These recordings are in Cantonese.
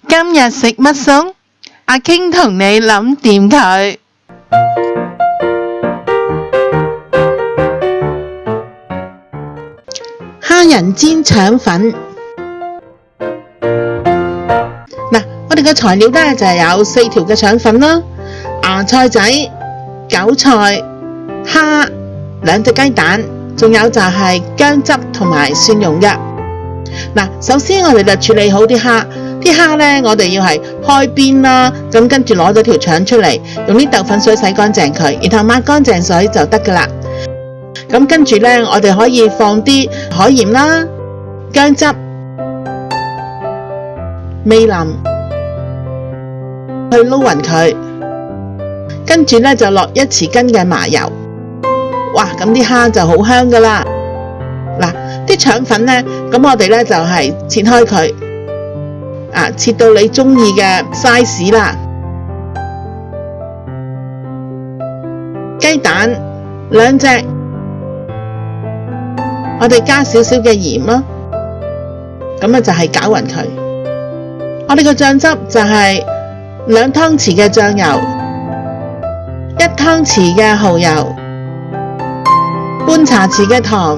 今日食乜餸？阿傾同你諗掂佢。蝦仁煎腸粉。我哋嘅材料呢就係有4條嘅腸粉啦，芽菜仔、韭菜、蝦、2隻雞蛋，仲有就係薑汁同埋蒜蓉嘅。首先我哋就處理好啲蝦，啲蝦呢我哋要係開邊啦，咁跟住攞咗條腸出嚟，用啲豆粉水洗乾淨佢，然後抹乾淨水就得噶啦。咁跟住呢，我哋可以放啲海鹽啦、薑汁、味淋去撈勻佢，跟住呢就落1匙羹嘅麻油。哇，咁啲蝦就好香噶啦。啲腸粉呢，咁我哋呢就係切開佢，切到你中意嘅 size 啦。雞蛋2隻，我哋加少少嘅鹽咯，咁就係攪勻佢。我哋個醬汁就係2湯匙嘅醬油，1湯匙嘅蠔油，半茶匙嘅糖。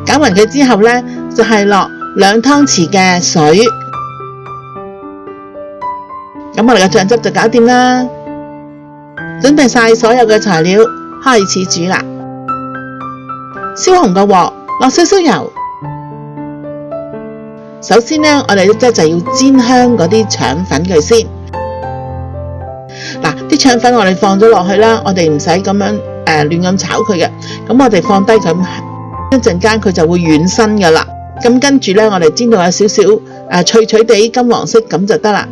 攪勻佢之後呢，就係落2湯匙嘅水。咁我哋嘅醬汁就搞掂啦。準備晒所有嘅材料，開始煮啦。燒紅個鑊，落少少油。首先呢，我哋就要煎香嗰啲腸粉佢先。啲腸粉我哋放咗落去啦，我哋唔使咁樣亂咁炒佢嘅。咁我哋放低佢，一陣間佢就會軟身噶啦。咁跟住呢，我哋煎到有少少脆脆地金黃色咁就得啦。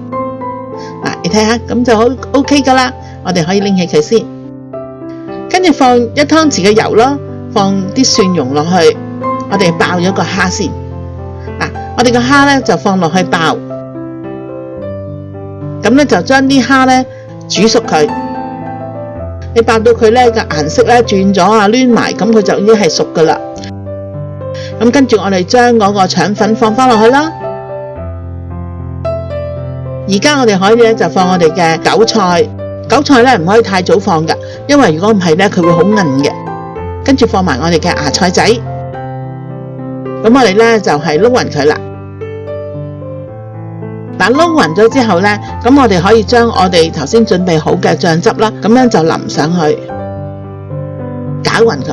你睇下，咁就 OK 噶啦。我哋可以拎起佢先，跟住放1湯匙嘅油咯，放啲蒜蓉落去，我哋爆咗個蝦先。我哋個蝦呢就放落去爆，咁呢就將啲蝦呢煮熟佢。你爆到佢呢個顏色呢轉咗攣埋，咁佢就已經係熟噶啦。咁跟住我哋將嗰個腸粉放翻落去啦。而家我哋可以呢就放我哋嘅韭菜。韭菜呢唔可以太早放噶，因為如果唔係呢佢會好韌嘅。跟住放埋我哋嘅芽菜仔，咁我哋呢就係撈勻佢啦。撈勻咗之後呢，咁我哋可以將我哋頭先準備好嘅醬汁啦，咁樣就淋上去，攪勻佢。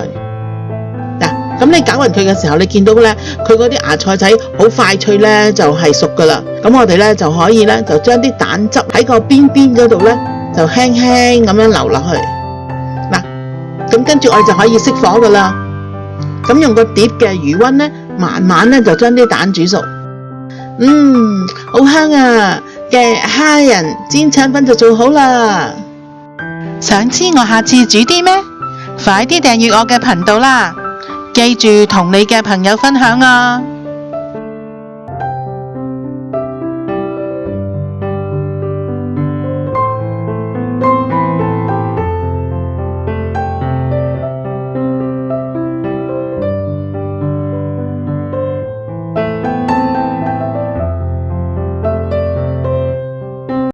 咁你攪勻佢嘅時候，你見到呢，佢嗰啲芽菜仔好快脆呢，就係熟噶啦。咁我哋呢就可以呢，就將啲蛋汁喺個邊邊嗰度呢，就輕輕咁樣流落去。咁跟住我哋就可以熄火噶啦。咁用個碟嘅餘溫呢，慢慢呢就將啲蛋煮熟。好香啊嘅蝦仁煎腸粉就做好啦。想知我下次煮啲咩？快啲訂閱我嘅頻道啦！記住同你嘅朋友分享啊！